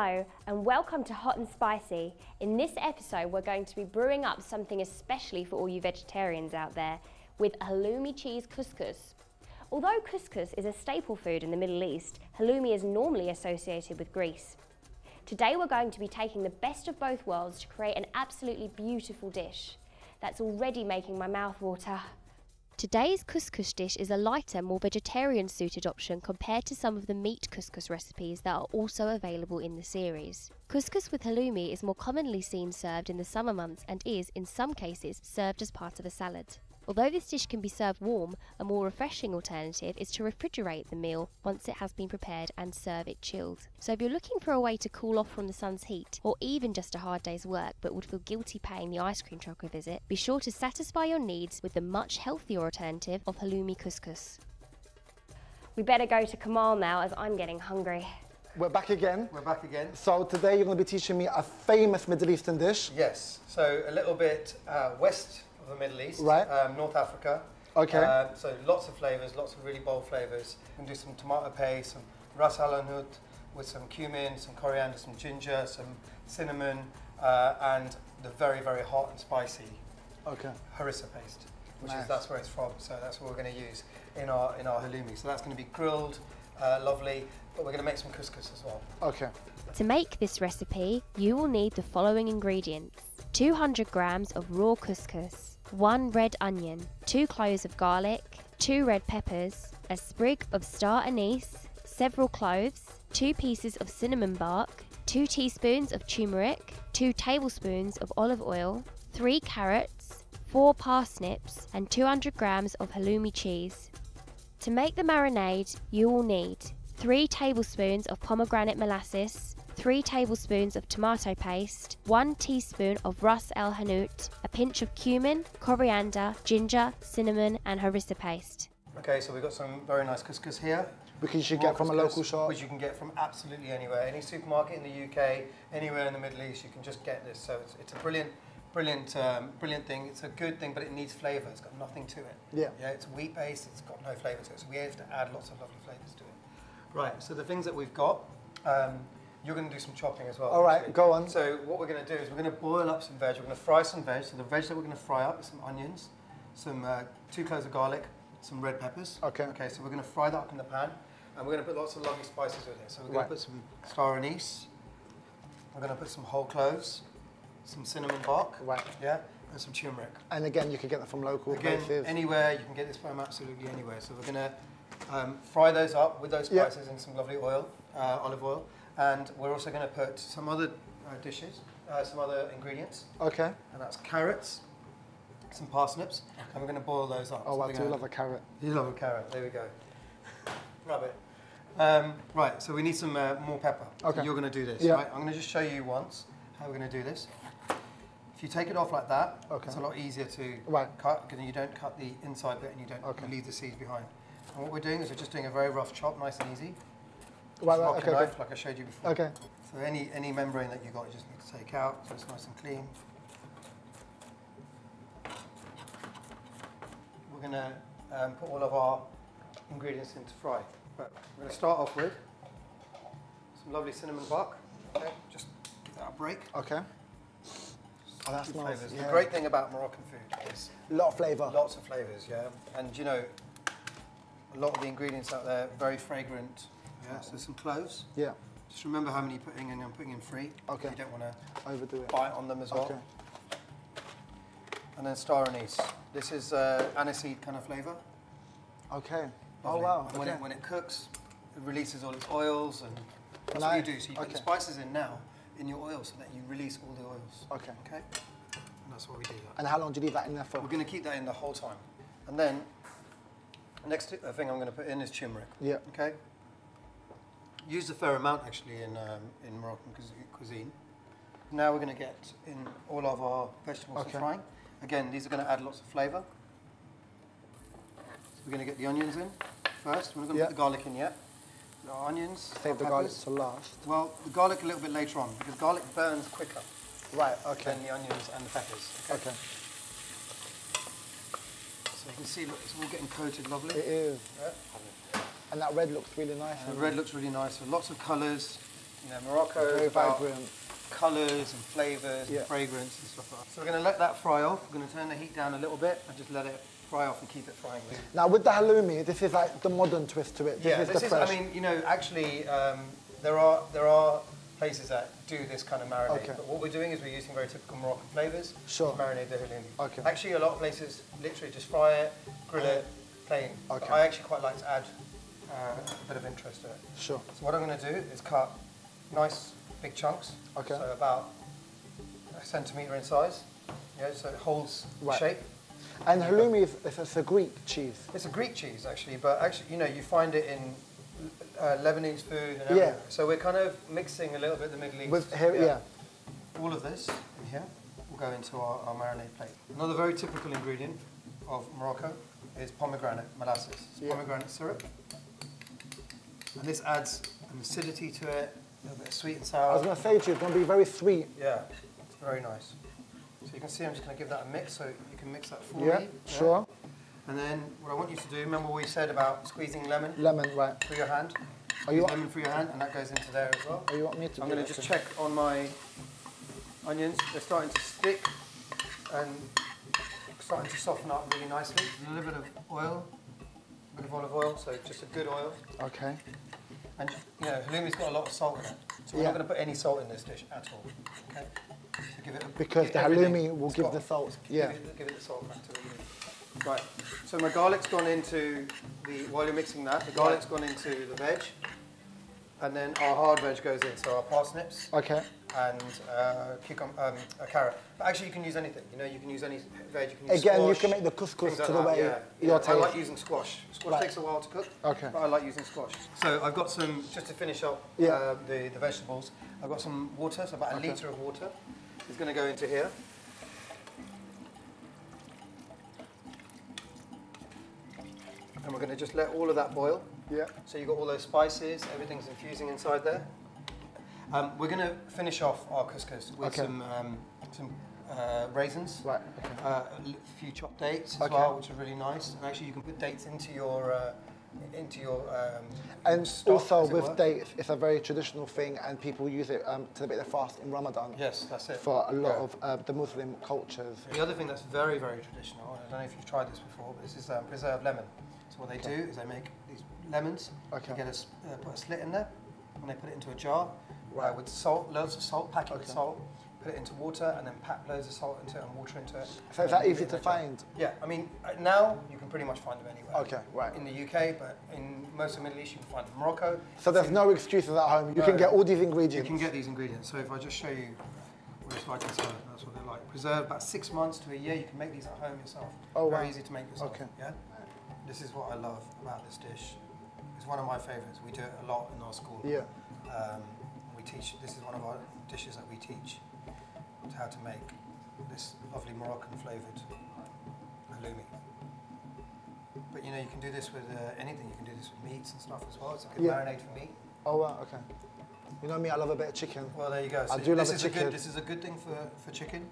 Hello and welcome to Hot and Spicy. In this episode we're going to be brewing up something especially for all you vegetarians out there with halloumi cheese couscous. Although couscous is a staple food in the Middle East, halloumi is normally associated with Greece. Today we're going to be taking the best of both worlds to create an absolutely beautiful dish that's already making my mouth water. Today's couscous dish is a lighter, more vegetarian-suited option compared to some of the meat couscous recipes that are also available in the series. Couscous with halloumi is more commonly seen served in the summer months and is, in some cases, served as part of a salad. Although this dish can be served warm, a more refreshing alternative is to refrigerate the meal once it has been prepared and serve it chilled. So if you're looking for a way to cool off from the sun's heat, or even just a hard day's work but would feel guilty paying the ice cream truck a visit, be sure to satisfy your needs with the much healthier alternative of halloumi couscous. We better go to Kamal now as I'm getting hungry. We're back again. We're back again. So today you're going to be teaching me a famous Middle Eastern dish. Yes, so a little bit west of the Middle East, right? North Africa. Okay. So lots of flavours, lots of really bold flavours. We can do some tomato paste, some ras al hanout with some cumin, some coriander, some ginger, some cinnamon, and the very, very hot and spicy harissa paste, which is that's where it's from. So that's what we're going to use in our halloumi. So that's going to be grilled, lovely, but we're going to make some couscous as well. Okay. To make this recipe, you will need the following ingredients: 200 grams of raw couscous, 1 red onion, 2 cloves of garlic, 2 red peppers, a sprig of star anise, several cloves, 2 pieces of cinnamon bark, 2 teaspoons of turmeric, 2 tablespoons of olive oil, 3 carrots, 4 parsnips, and 200 grams of halloumi cheese. To make the marinade, you will need 3 tablespoons of pomegranate molasses, 3 tablespoons of tomato paste, 1 teaspoon of ras el hanout, a pinch of cumin, coriander, ginger, cinnamon and harissa paste. Okay, so we've got some very nice couscous here. Which you should get from a local shop. Which you can get from absolutely anywhere. Any supermarket in the UK, anywhere in the Middle East, you can just get this. So it's a brilliant thing. It's a good thing, but it needs flavour. It's got nothing to it. Yeah. Yeah, it's wheat based, it's got no flavour to it. So we have to add lots of lovely flavours to it. Right, so the things that we've got, you're going to do some chopping as well. All right, go on. So what we're going to do is we're going to boil up some veg. We're going to fry some veg. So the veg that we're going to fry up is some onions, some 2 cloves of garlic, some red peppers. Okay. Okay, so we're going to fry that up in the pan. And we're going to put lots of lovely spices with it. So we're going to put some star anise. We're going to put some whole cloves, some cinnamon bark. Right. Yeah, and some turmeric. And again, you can get that from local places. Again, anywhere. You can get this from absolutely anywhere. So we're going to fry those up with those spices in some lovely oil, olive oil. And we're also going to put some other dishes, some other ingredients. Okay. And that's carrots, some parsnips, and we're going to boil those up. Oh, so I do love a carrot. You love a carrot, there we go. Rub it. Right, so we need some more pepper. Okay. So you're going to do this, right? I'm going to just show you once how we're going to do this. If you take it off like that, it's a lot easier to cut, because you don't cut the inside bit and you don't leave the seeds behind. And what we're doing is we're just doing a very rough chop, nice and easy. Okay. Knife, like I showed you before. Okay. So any membrane that you got, you just need to take out, so it's nice and clean. We're going to put all of our ingredients in to fry. But we're going to start off with some lovely cinnamon bark. Okay, just give that a break. Okay. Oh, that smells. The great thing about Moroccan food is a lot of flavour. Lots of flavours, yeah. And you know, a lot of the ingredients out there very fragrant. Yeah. So some cloves. Yeah. Just remember how many you're putting in. I'm putting in 3. Okay. You don't want to overdo it. Bite on them as well. Okay. And then star anise. This is aniseed kind of flavour. Okay. Lovely. Oh wow. And when it cooks, it releases all its oils, and that's what you do. So you put the spices in now in your oil, so that you release all the oils. Okay. Okay. And that's what we do. And how long do you leave that in there for? We're going to keep that in the whole time. And then next thing I'm going to put in is turmeric. Yeah. Okay. Used a fair amount actually in Moroccan cuisine. Now we're going to get in all of our vegetables for frying. Again, these are going to add lots of flavour. So we're going to get the onions in first. We're not going to put the garlic in yet. The onions. Save the garlic to last. Well, the garlic a little bit later on, because garlic burns quicker. Right. Okay. Than the onions and the peppers. Okay. So you can see, look, it's all getting coated lovely. It is. Yeah. And that red looks really nice. And the red looks really nice. So lots of colours, You know, Morocco is about colours and flavours and fragrance and stuff like that. So we're going to let that fry off. We're going to turn the heat down a little bit and just let it fry off and keep it frying. Now with the halloumi, this is like the modern twist to it. This is, I mean, you know, actually, there are places that do this kind of marinade. Okay. But what we're doing is we're using very typical Moroccan flavours to marinate the halloumi. Okay. Actually, a lot of places literally just fry it, grill it, plain. Okay. But I actually quite like to add a bit of interest to it. Sure. So what I'm going to do is cut nice big chunks. Okay. So about a centimetre in size. Yeah, so it holds shape. And halloumi is a Greek cheese. It's a Greek cheese actually, but actually, you know, you find it in Lebanese food and everything. So we're kind of mixing a little bit the Middle East. With here, All of this in here will go into our marinade plate. Another very typical ingredient of Morocco is pomegranate molasses. It's pomegranate syrup. And this adds an acidity to it, a little bit of sweet and sour. I was going to say to you, it's going to be very sweet. Yeah, it's very nice. So you can see I'm just going to give that a mix so you can mix that for me. Yeah, sure. And then what I want you to do, remember what we said about squeezing lemon? Lemon, right. Through your hand. Lemon through your hand, and that goes into there as well. Oh, you want me to I'm going to just check on my onions. They're starting to stick and starting to soften up really nicely. A little bit of oil, a bit of olive oil, so just a good oil. Okay. And you know, halloumi's got a lot of salt in it, so we're not going to put any salt in this dish at all. Okay. So give it because the halloumi will give the salt. Yeah. Give it the salt factor. Right. So my garlic's gone into while you're mixing that, the garlic's gone into the veg, and then our hard veg goes in. So our parsnips. Okay. And cucumber, a carrot. But actually, you can use anything. You know, you can use any veg. You can use Again, squash, you can make the couscous like to the way your taste. I like using squash. Squash takes a while to cook. Okay. But I like using squash. So I've got some, just to finish up the vegetables, I've got some water, so about a litre of water is going to go into here. And we're going to just let all of that boil. Yeah. So you've got all those spices, everything's infusing inside there. We're going to finish off our couscous with some raisins, a few chopped dates as well, which are really nice. And actually, you can put dates into your and stock, also with dates, it's a very traditional thing, and people use it to celebrate their fast in Ramadan. Yes, that's it. For a lot of the Muslim cultures. The other thing that's very, very traditional, I don't know if you've tried this before, but this is preserved lemon. So what they do is they make these lemons, they get put a slit in there, and they put it into a jar with salt, loads of salt, pack it with salt, put it into water, and then pack loads of salt into it and water into it. So is that easy to find? Yeah, I mean, now you can pretty much find them anywhere. Okay, right. In the UK, but in most of the Middle East, you can find them. Morocco. So there's no excuses at home. You can get all these ingredients. You can get these ingredients. So if I just show you what it's like inside, that's what they're like. Preserved about 6 months to a year. You can make these at home yourself. Oh, wow. Very easy to make yourself. Okay. Yeah. This is what I love about this dish. It's one of my favourites. We do it a lot in our school. Yeah. We teach. This is one of our dishes that we teach how to make this lovely Moroccan flavoured halloumi. But you know, you can do this with anything. You can do this with meats and stuff as well. It's a good marinade for meat. Oh wow, okay. You know me, I love a bit of chicken. Well, there you go. So I do love chicken. This is a good thing for chicken.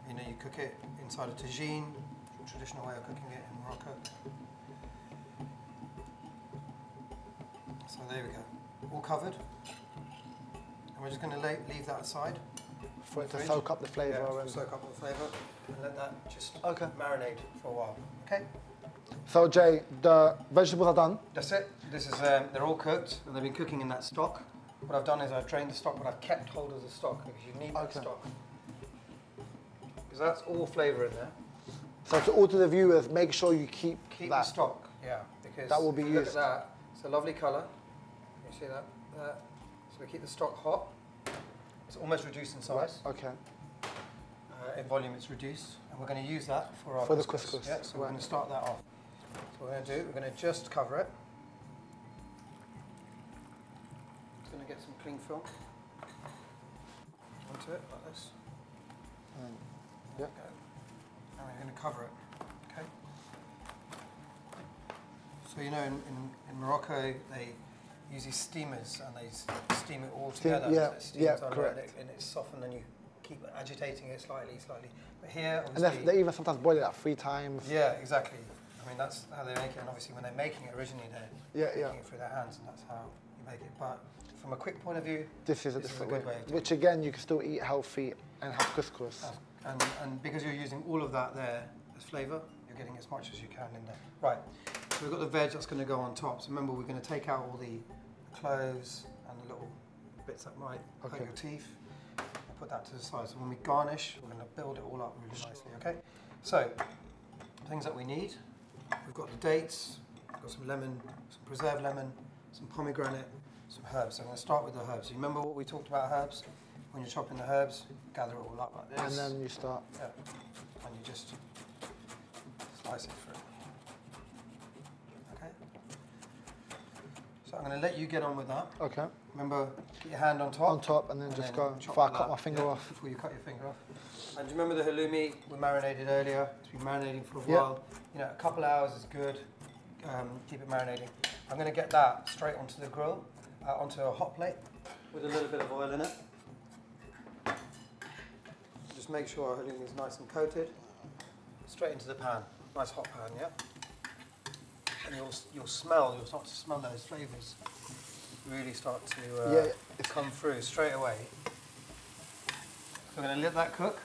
You know, you cook it inside a tagine, traditional way of cooking it in Morocco. So there we go, all covered. And we're just going to leave that aside. For it to soak up the flavour. Yeah, soak up the flavour and let that just marinate for a while. Okay. So Jay, the vegetables are done. That's it. This is they're all cooked and they've been cooking in that stock. What I've done is I've drained the stock, but I've kept hold of the stock because you need that stock. Because that's all flavour in there. So to all to the viewers, make sure you keep that. The stock, because that will be used. Look at that. It's a lovely colour. You see that? So we keep the stock hot. It's almost reduced in size. Okay. In volume, it's reduced, and we're going to use that for our the couscous. Yeah, so we're going to start that off. So what we're going to do, we're going to just cover it. Just going to get some cling film onto it like this. There we go. And we're going to cover it. Okay. So you know, in Morocco, they use these steamers and they steam it all together. Correct. And it's softened, and you keep agitating it slightly. But here, obviously, and they even sometimes boil it like 3 times. Yeah, exactly. I mean, that's how they make it. And obviously, when they're making it originally, they're making it through their hands, and that's how you make it. But from a quick point of view, this is a good way. Which again, you can still eat healthy and have couscous. And because you're using all of that there as flavour, you're getting as much as you can in there. Right, so we've got the veg that's going to go on top. So remember, we're going to take out all the cloves and the little bits that might hurt your teeth. Put that to the side. So when we garnish, we're going to build it all up really nicely, okay? So, things that we need. We've got the dates, we've got some lemon, some preserved lemon, some pomegranate, some herbs. So I'm going to start with the herbs. You remember what we talked about herbs? When you're chopping the herbs, gather it all up like this. And then you start. Yeah. And you just slice it through. Okay? So I'm going to let you get on with that. Okay. Remember, get your hand on top. On top, and then just go. Before I cut my finger off. Before you cut your finger off. And do you remember the halloumi we marinated earlier? It's been marinating for a while. You know, a couple hours is good. Keep it marinating. I'm going to get that straight onto the grill, onto a hot plate with a little bit of oil in it. Just make sure our halloumi is nice and coated. Straight into the pan. Nice hot pan, yeah? And you'll start to smell those flavours really start to come through straight away. So we're going to let that cook.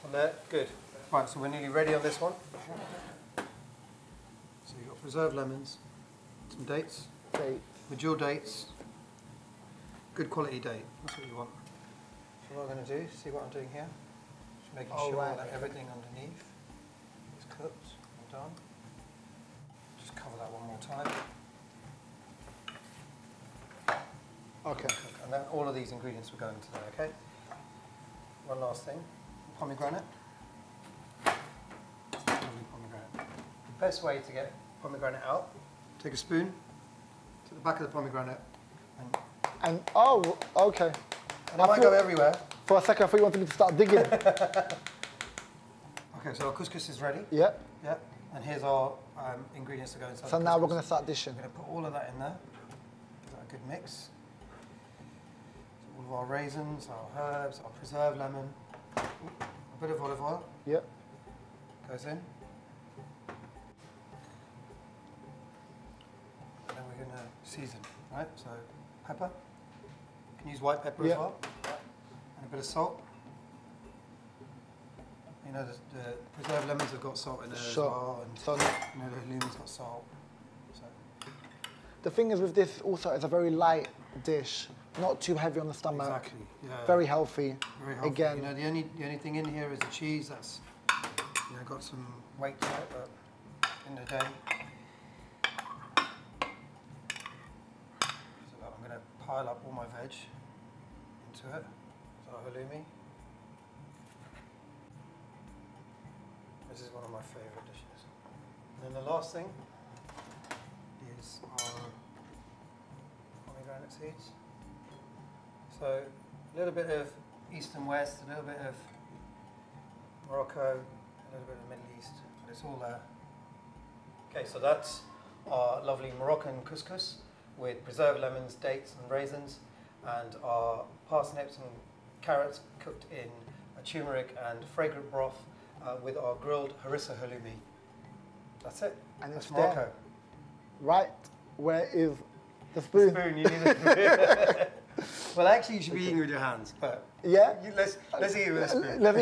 On there, good. Right, so we're nearly ready on this one. So you've got preserved lemons, some dates, mature dates, good quality date, that's what you want. So what I'm going to do, see what I'm doing here? Just making sure that everything underneath is cooked and done. Just cover that one more time. Okay. And then all of these ingredients will go into there, okay? One last thing, pomegranate. Pomegranate. The best way to get pomegranate out, take a spoon to the back of the pomegranate and oh, okay. And it might go everywhere. For a second, I thought you wanted me to start digging. Okay, so our couscous is ready. Yeah. Yeah. And here's our ingredients to go inside. So now we're going to start dishing. We're going to put all of that in there. Give that a good mix. All of our raisins, our herbs, our preserved lemon, a bit of olive oil. Yep. Goes in. And then we're going to season, right? So pepper. You can use white pepper as well. And a bit of salt. You know, the preserved lemons have got salt in there as well. And you know, the halloumi's got salt. So. The thing is with this also, it's a very light dish. Not too heavy on the stomach. Exactly. Yeah. Very healthy. Very healthy. Again, you know, the only thing in here is the cheese. That's got some weight to it, but in the day. So I'm going to pile up all my veg into it. So halloumi. This is one of my favourite dishes. And then the last thing is our pomegranate seeds. So a little bit of East and West, a little bit of Morocco, a little bit of the Middle East, but it's all there. Okay, so that's our lovely Moroccan couscous with preserved lemons, dates and raisins, and our parsnips and carrots cooked in a turmeric and fragrant broth with our grilled harissa halloumi. That's it. And that's Morocco. There. Right, where is the spoon? The spoon, you need a spoon. Well, actually, you should be eating with your hands, but let's eat it with a spoon. Let's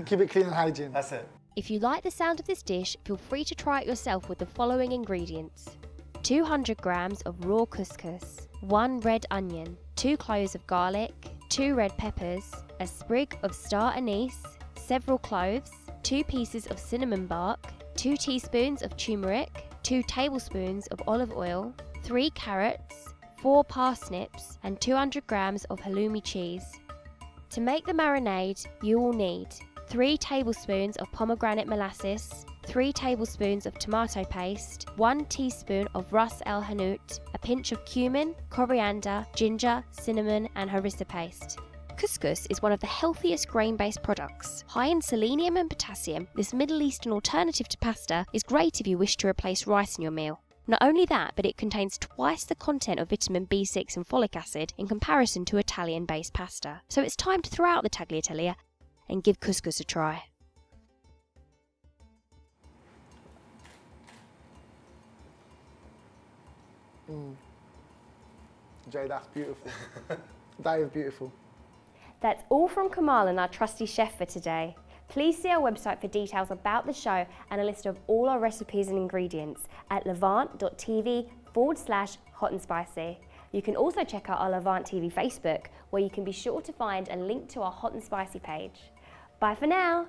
keep it clean and hygiene. That's it. If you like the sound of this dish, feel free to try it yourself with the following ingredients: 200 grams of raw couscous, 1 red onion, 2 cloves of garlic, 2 red peppers, a sprig of star anise, several cloves, 2 pieces of cinnamon bark, 2 teaspoons of turmeric, 2 tablespoons of olive oil, 3 carrots, 4 parsnips and 200 grams of halloumi cheese. To make the marinade, you will need 3 tablespoons of pomegranate molasses, 3 tablespoons of tomato paste, 1 teaspoon of ras el hanout, a pinch of cumin, coriander, ginger, cinnamon and harissa paste. Couscous is one of the healthiest grain-based products. High in selenium and potassium, this Middle Eastern alternative to pasta is great if you wish to replace rice in your meal. Not only that, but it contains twice the content of vitamin B6 and folic acid in comparison to Italian-based pasta. So it's time to throw out the tagliatelle and give couscous a try. Jay, that's beautiful. That is beautiful. That's all from Kamal and our trusty chef for today. Please see our website for details about the show and a list of all our recipes and ingredients at levant.tv/hot and spicy. You can also check out our Levant TV Facebook, where you can be sure to find a link to our hot and spicy page. Bye for now.